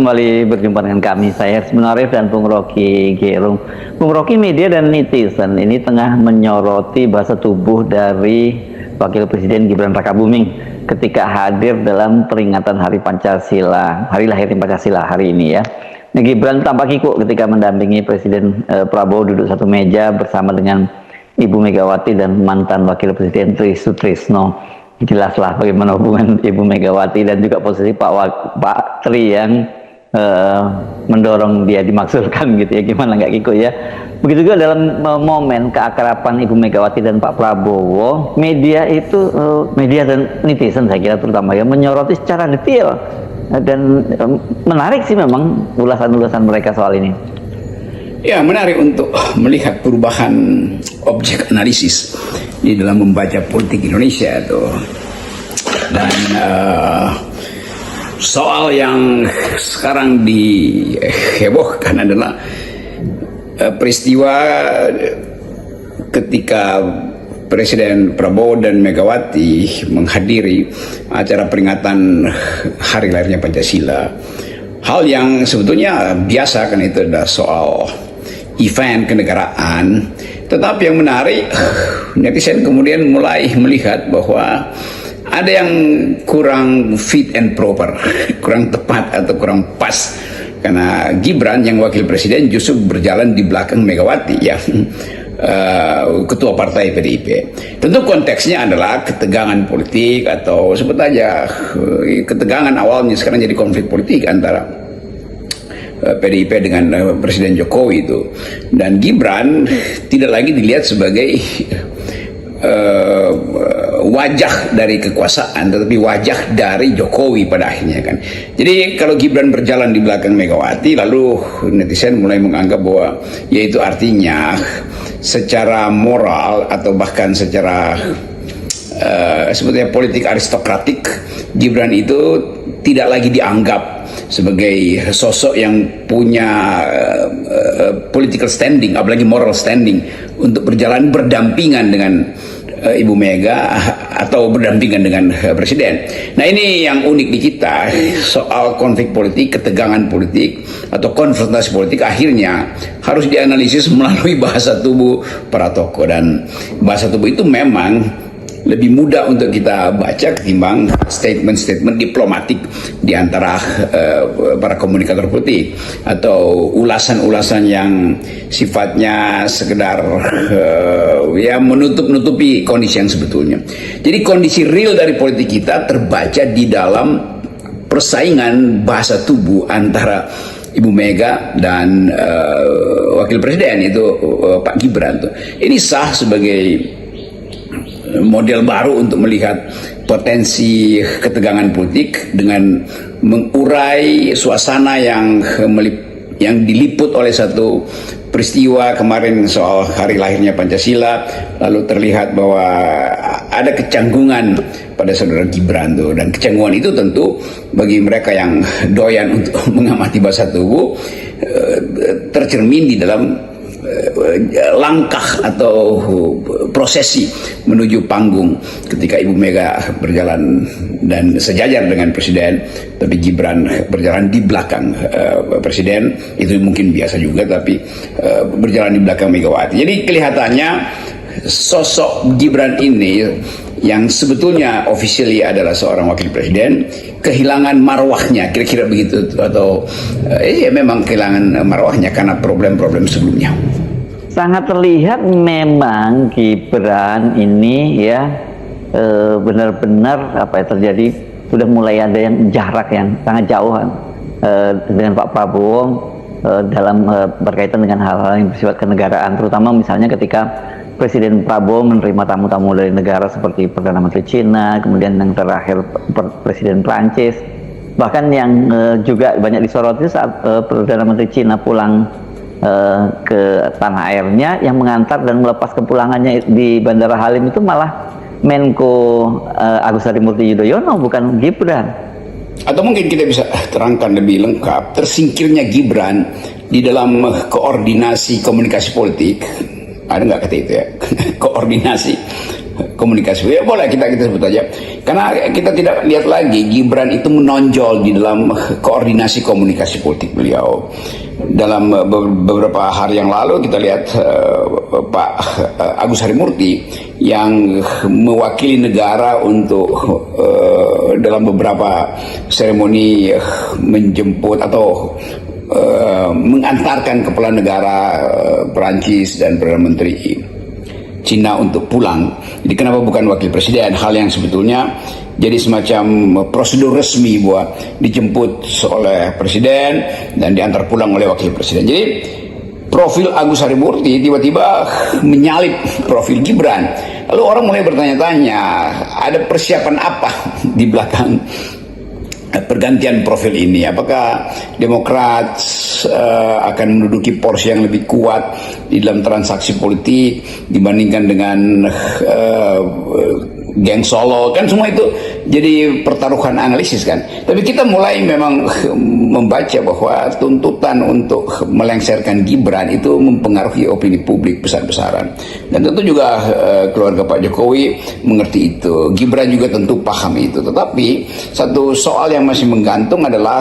Kembali berjumpa dengan kami, saya Hersman Arif dan Bung Rocky Gerung. Bung Rocky, media dan netizen ini tengah menyoroti bahasa tubuh dari Wakil Presiden Gibran Rakabuming ketika hadir dalam peringatan Hari Pancasila, Hari Lahirnya Pancasila hari ini ya. Nah, Gibran tampak kikuk ketika mendampingi Presiden Prabowo duduk satu meja bersama dengan Ibu Megawati dan mantan Wakil Presiden Tri Sutrisno. Jelaslah bagaimana hubungan Ibu Megawati dan juga posisi Pak Tri yang mendorong dia dimaksudkan gitu ya, gimana nggak kikuk ya. Begitu juga dalam momen keakraban Ibu Megawati dan Pak Prabowo, media itu media dan netizen saya kira terutama ya menyoroti secara detail dan menarik sih memang ulasan-ulasan mereka soal ini. Ya, menarik untuk melihat perubahan objek analisis di dalam membaca politik Indonesia itu. Dan soal yang sekarang dihebohkan adalah peristiwa ketika Presiden Prabowo dan Megawati menghadiri acara peringatan Hari Lahirnya Pancasila. Hal yang sebetulnya biasa, kan itu adalah soal event kenegaraan. Tetapi yang menarik, netizen kemudian mulai melihat bahwa ada yang kurang fit and proper, kurang tepat atau kurang pas, karena Gibran yang wakil presiden justru berjalan di belakang Megawati yang ketua partai PDIP. Tentu konteksnya adalah ketegangan politik atau sebut aja ketegangan awalnya sekarang jadi konflik politik antara PDIP dengan Presiden Jokowi itu. Dan Gibran tidak lagi dilihat sebagai wajah dari kekuasaan, tetapi wajah dari Jokowi pada akhirnya kan. Jadi kalau Gibran berjalan di belakang Megawati, lalu netizen mulai menganggap bahwa yaitu artinya secara moral atau bahkan secara sebetulnya politik aristokratik, Gibran itu tidak lagi dianggap sebagai sosok yang punya political standing, apalagi moral standing untuk berjalan berdampingan dengan Ibu Mega atau berdampingan dengan Presiden. Nah, ini yang unik di kita, soal konflik politik, ketegangan politik atau konfrontasi politik akhirnya harus dianalisis melalui bahasa tubuh para tokoh, dan bahasa tubuh itu memang lebih mudah untuk kita baca ketimbang statement-statement diplomatik di antara para komunikator politik atau ulasan-ulasan yang sifatnya sekedar ya menutup-nutupi kondisi yang sebetulnya. Jadi kondisi real dari politik kita terbaca di dalam persaingan bahasa tubuh antara Ibu Mega dan Wakil Presiden itu Pak Gibran tuh. Ini sah sebagai model baru untuk melihat potensi ketegangan politik dengan mengurai suasana yang diliput oleh satu peristiwa kemarin soal hari lahirnya Pancasila, lalu terlihat bahwa ada kecanggungan pada saudara Gibran tuh, dan kecanggungan itu tentu bagi mereka yang doyan untuk mengamati bahasa tubuh tercermin di dalam langkah atau prosesi menuju panggung ketika Ibu Mega berjalan dan sejajar dengan Presiden, tapi Gibran berjalan di belakang Presiden. Itu mungkin biasa juga, tapi berjalan di belakang Megawati. Jadi kelihatannya sosok Gibran ini yang sebetulnya officially adalah seorang wakil presiden kehilangan marwahnya, kira-kira begitu, atau ya memang kehilangan marwahnya karena problem-problem sebelumnya. Sangat terlihat memang Gibran ini ya benar-benar apa yang terjadi, sudah mulai ada yang jarak yang sangat jauh dengan Pak Prabowo dalam berkaitan dengan hal-hal yang bersifat kenegaraan, terutama misalnya ketika Presiden Prabowo menerima tamu-tamu dari negara seperti Perdana Menteri Cina, kemudian yang terakhir Presiden Prancis. Bahkan yang juga banyak disoroti saat Perdana Menteri Cina pulang ke tanah airnya, yang mengantar dan melepas kepulangannya di Bandara Halim itu malah Menko Agus Harimurti Yudhoyono, bukan Gibran. Atau mungkin kita bisa terangkan lebih lengkap tersingkirnya Gibran di dalam koordinasi komunikasi politik. Ada nggak kata itu ya? Koordinasi komunikasi, ya boleh kita sebut aja. Karena kita tidak lihat lagi Gibran itu menonjol di dalam koordinasi komunikasi politik beliau. Dalam beberapa hari yang lalu kita lihat Pak Agus Harimurti yang mewakili negara untuk dalam beberapa seremoni menjemput atau mengantarkan kepala negara Perancis dan Perdana Menteri Cina untuk pulang. Jadi kenapa bukan wakil presiden? Hal yang sebetulnya jadi semacam prosedur resmi bahwa dijemput oleh presiden dan diantar pulang oleh wakil presiden. Jadi profil Agus Harimurti tiba-tiba menyalip profil Gibran. Lalu orang mulai bertanya-tanya, ada persiapan apa di belakang pergantian profil ini? Apakah Demokrat akan menduduki porsi yang lebih kuat di dalam transaksi politik dibandingkan dengan geng Solo? Kan semua itu jadi pertaruhan analisis kan. Tapi kita mulai memang membaca bahwa tuntutan untuk melengsarkan Gibran itu mempengaruhi opini publik besar-besaran. Dan tentu juga keluarga Pak Jokowi mengerti itu. Gibran juga tentu paham itu. Tetapi satu soal yang masih menggantung adalah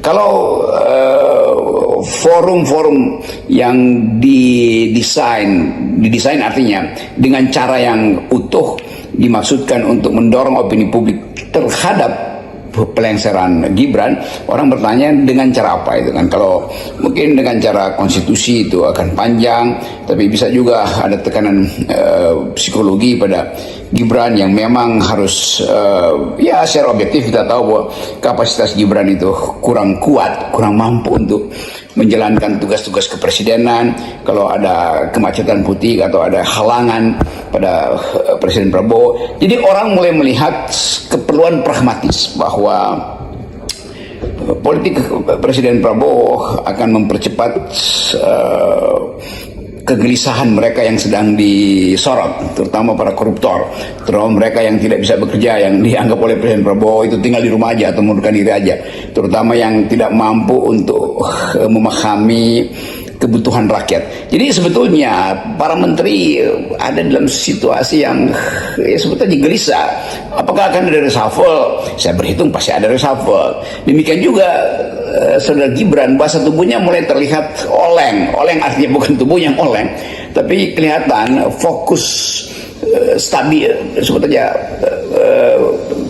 kalau forum-forum yang didesain artinya dengan cara yang utuh dimaksudkan untuk mendorong opini publik terhadap pelengseran Gibran, orang bertanya dengan cara apa itu kan? Kalau mungkin dengan cara konstitusi itu akan panjang, tapi bisa juga ada tekanan psikologi pada Gibran yang memang harus ya secara objektif kita tahu bahwa kapasitas Gibran itu kurang kuat, kurang mampu untuk menjalankan tugas-tugas kepresidenan. Kalau ada kemacetan putih atau ada halangan pada Presiden Prabowo, jadi orang mulai melihat keperluan pragmatis bahwa politik Presiden Prabowo akan mempercepat kegelisahan mereka yang sedang disorot, terutama para koruptor, terutama mereka yang tidak bisa bekerja, yang dianggap oleh Presiden Prabowo itu tinggal di rumah aja atau mengundurkan diri aja, terutama yang tidak mampu untuk memahami kebutuhan rakyat. Jadi sebetulnya para menteri ada dalam situasi yang ya sebetulnya gelisah. Apakah akan ada reshuffle? Saya berhitung pasti ada reshuffle. Demikian juga saudara Gibran, bahasa tubuhnya mulai terlihat oleng. Oleng artinya bukan tubuh yang oleng, tapi kelihatan fokus stabil. Sebetulnya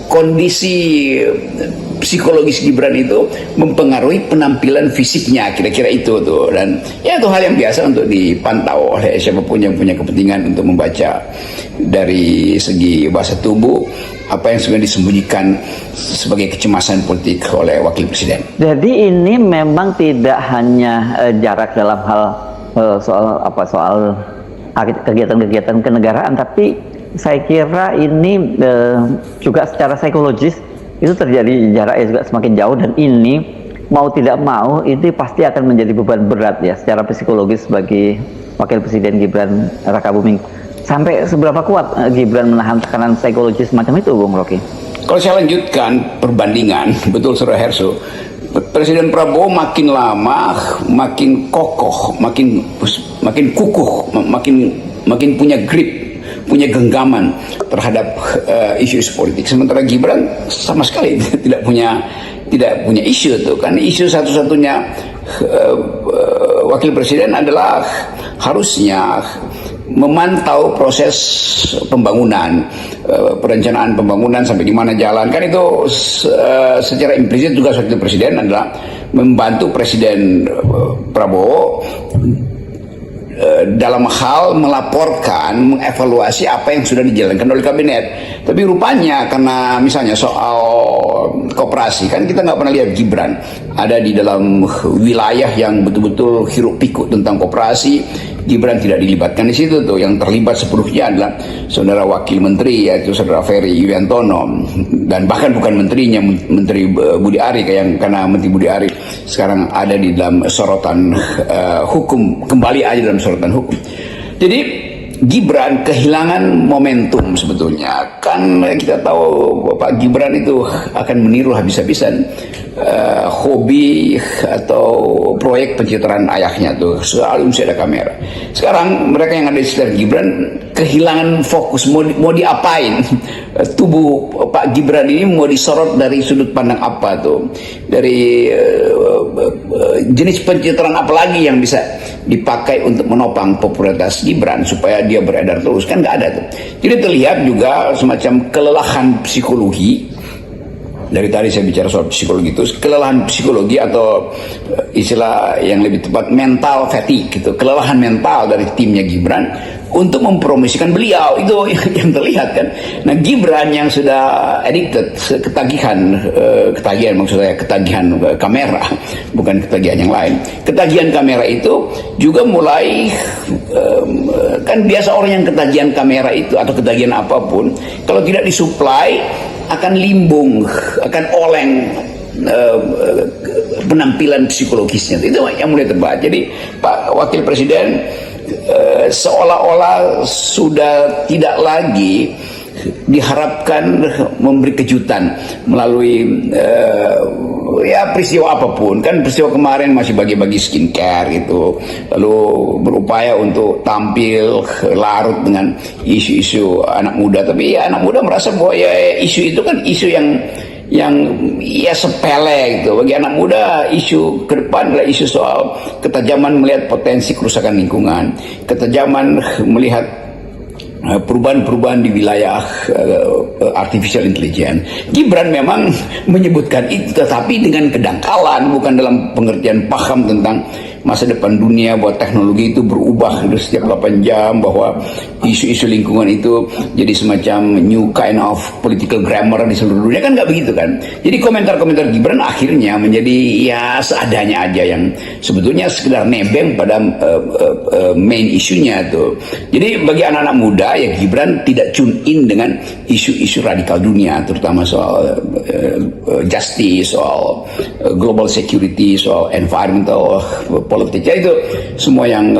kondisi psikologis Gibran itu mempengaruhi penampilan fisiknya, kira-kira itu tuh. Dan ya itu hal yang biasa untuk dipantau oleh siapapun yang punya kepentingan untuk membaca dari segi bahasa tubuh apa yang sebenarnya disembunyikan sebagai kecemasan politik oleh wakil presiden. Jadi ini memang tidak hanya jarak dalam hal soal kegiatan-kegiatan kenegaraan, tapi saya kira ini juga secara psikologis itu terjadi jaraknya juga semakin jauh, dan ini mau tidak mau itu pasti akan menjadi beban berat ya secara psikologis bagi wakil presiden Gibran Rakabuming. Sampai seberapa kuat Gibran menahan tekanan psikologis macam itu, Bung Rocky? Kalau saya lanjutkan perbandingan, betul Saudara Herso, Presiden Prabowo makin lama makin kokoh, makin kukuh, makin punya grip, punya genggaman terhadap isu-isu politik. Sementara Gibran sama sekali tidak punya isu itu. Kan isu satu-satunya wakil presiden adalah harusnya memantau proses pembangunan, perencanaan pembangunan sampai di mana jalan. Kan itu secara implisit juga wakil presiden adalah membantu Presiden Prabowo dalam hal melaporkan, mengevaluasi apa yang sudah dijalankan oleh kabinet. Tapi rupanya karena misalnya soal koperasi, kan kita nggak pernah lihat Gibran ada di dalam wilayah yang betul-betul hiruk pikuk tentang koperasi. Gibran tidak dilibatkan di situ tuh. Yang terlibat sepenuhnya adalah saudara wakil menteri, yaitu saudara Ferry Yuliantono, dan bahkan bukan menterinya, Menteri Budi Ari, karena Menteri Budi Ari sekarang ada di dalam sorotan hukum, kembali aja dalam sorotan hukum. Jadi Gibran kehilangan momentum sebetulnya. Kan kita tahu Pak Gibran itu akan meniru habis-habisan hobi atau proyek pencitraan ayahnya tuh, selalu mesti ada kamera. Sekarang mereka yang ada di sekitar Gibran kehilangan fokus, mau diapain? Tubuh Pak Gibran ini mau disorot dari sudut pandang apa tuh? Dari jenis pencitraan apa lagi yang bisa dipakai untuk menopang popularitas Gibran supaya dia beredar terus? Kan nggak ada tuh. Jadi terlihat juga semacam kelelahan psikologi. Dari tadi saya bicara soal psikologi itu, kelelahan psikologi atau istilah yang lebih tepat mental fatigue gitu, kelelahan mental dari timnya Gibran untuk mempromosikan beliau, itu yang terlihat kan. Nah, Gibran yang sudah addicted, ketagihan maksud saya, ketagihan kamera, bukan ketagihan yang lain. Ketagihan kamera itu juga mulai kan biasa orang yang ketagihan kamera itu atau ketagihan apapun, kalau tidak disuplai akan limbung, akan oleng penampilan psikologisnya. Itu yang mulai terbaca. Jadi Pak Wakil Presiden seolah-olah sudah tidak lagi diharapkan memberi kejutan melalui ya peristiwa apapun. Kan peristiwa kemarin masih bagi-bagi skincare gitu, lalu berupaya untuk tampil larut dengan isu-isu anak muda. Tapi ya anak muda merasa bahwa ya isu itu kan isu yang ya sepele gitu. Bagi anak muda isu ke depan adalah isu soal ketajaman melihat potensi kerusakan lingkungan, ketajaman melihat perubahan-perubahan di wilayah artificial intelligence. Gibran memang menyebutkan itu, tetapi dengan kedangkalan, bukan dalam pengertian paham tentang masa depan dunia, bahwa teknologi itu berubah setiap 8 jam, bahwa isu-isu lingkungan itu jadi semacam new kind of political grammar di seluruh dunia. Kan nggak begitu kan. Jadi komentar-komentar Gibran akhirnya menjadi ya seadanya aja, yang sebetulnya sekedar nebeng pada main isunya tuh. Jadi bagi anak-anak muda ya, Gibran tidak tune in dengan isu-isu radikal dunia, terutama soal justice, soal global security, soal environmental politik. Ya itu semua yang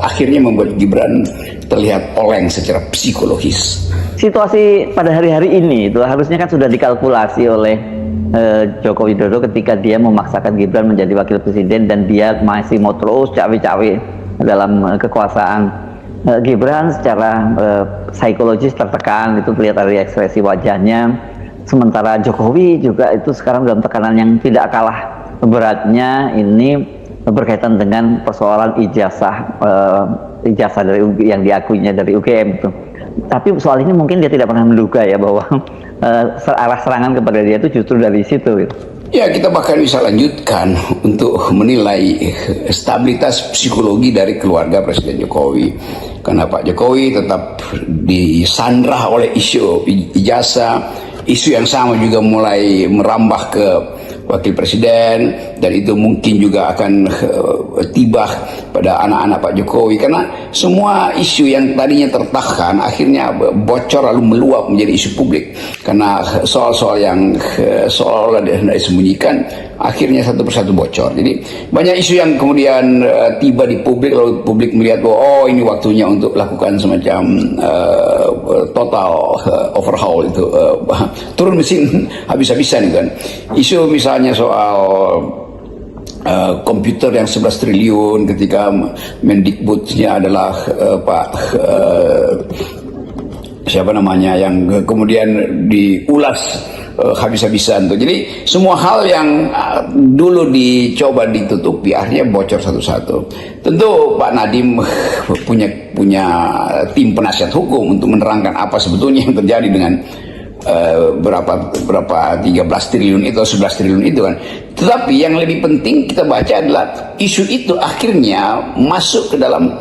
akhirnya membuat Gibran terlihat oleng secara psikologis. Situasi pada hari-hari ini itu harusnya kan sudah dikalkulasi oleh Joko Widodo ketika dia memaksakan Gibran menjadi wakil presiden dan dia masih mau terus cawe-cawe dalam kekuasaan. Gibran secara psikologis tertekan, itu terlihat dari ekspresi wajahnya. Sementara Jokowi juga itu sekarang dalam tekanan yang tidak kalah beratnya, ini berkaitan dengan persoalan ijazah dari yang diakuinya dari UGM itu. Tapi soal ini mungkin dia tidak pernah menduga ya bahwa arah serangan kepada dia itu justru dari situ gitu. Ya, kita bahkan bisa lanjutkan untuk menilai stabilitas psikologi dari keluarga Presiden Jokowi. Karena Pak Jokowi tetap disandra oleh isu ijazah, isu yang sama juga mulai merambah ke Wakil Presiden, dan itu mungkin juga akan tiba pada anak-anak Pak Jokowi, karena semua isu yang tadinya tertahan akhirnya bocor lalu meluap menjadi isu publik, karena soal-soal yang seolah-olah disembunyikan akhirnya satu persatu bocor. Jadi banyak isu yang kemudian tiba di publik, lalu publik melihat bahwa oh ini waktunya untuk lakukan semacam total overhaul itu, turun mesin habis-habisan kan. Isu misalnya soal komputer yang 11 triliun ketika Mendikbudnya adalah Pak siapa namanya, yang kemudian diulas habis-habisan tuh. Jadi semua hal yang dulu dicoba ditutupi akhirnya bocor satu-satu. Tentu Pak Nadiem punya tim penasihat hukum untuk menerangkan apa sebetulnya yang terjadi dengan berapa 13 triliun itu, 11 triliun itu kan. Tetapi yang lebih penting kita baca adalah isu itu akhirnya masuk ke dalam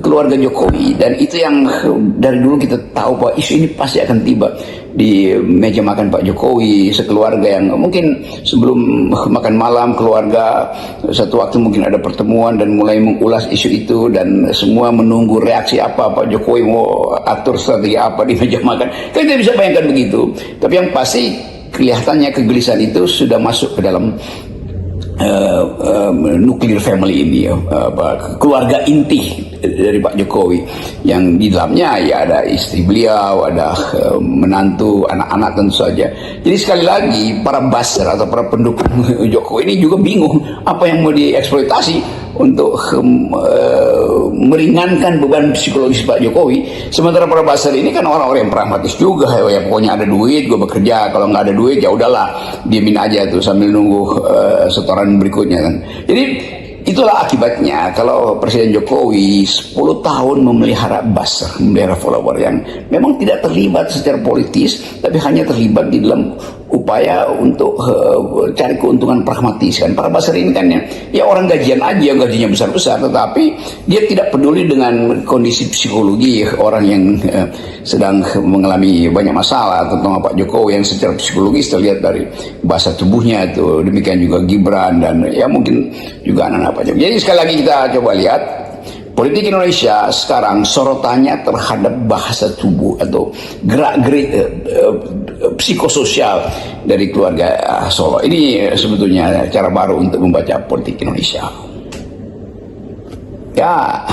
keluarga Jokowi, dan itu yang dari dulu kita tahu bahwa isu ini pasti akan tiba di meja makan Pak Jokowi sekeluarga, yang mungkin sebelum makan malam keluarga satu waktu mungkin ada pertemuan dan mulai mengulas isu itu, dan semua menunggu reaksi apa Pak Jokowi mau atur strategi apa di meja makan. Kita bisa bayangkan begitu. Tapi yang pasti kelihatannya kegelisahan itu sudah masuk ke dalam nuclear family ini, keluarga inti dari Pak Jokowi, yang di dalamnya ya ada istri beliau, ada menantu, anak-anak tentu saja. Jadi sekali lagi para buzzer atau para pendukung Jokowi ini juga bingung apa yang mau dieksploitasi untuk meringankan beban psikologis Pak Jokowi. Sementara para buzzer ini kan orang-orang yang pragmatis juga, ya pokoknya ada duit gue bekerja, kalau nggak ada duit ya udahlah diemin aja tuh sambil nunggu setoran berikutnya kan. Jadi itulah akibatnya kalau Presiden Jokowi 10 tahun memelihara buzzer, memelihara follower yang memang tidak terlibat secara politis, tapi hanya terlibat di dalam upaya untuk cari keuntungan pragmatis kan. Para buzzer ini kan ya orang gajian aja, gajinya besar-besar, tetapi dia tidak peduli dengan kondisi psikologi orang yang sedang mengalami banyak masalah, terutama Pak Jokowi yang secara psikologis terlihat dari bahasa tubuhnya itu. Demikian juga Gibran dan ya mungkin juga anak-anak Pak Jokowi. Jadi sekali lagi kita coba lihat politik Indonesia sekarang sorotannya terhadap bahasa tubuh atau gerak-gerik psikososial dari keluarga Solo. Ini sebetulnya cara baru untuk membaca politik Indonesia. Ya.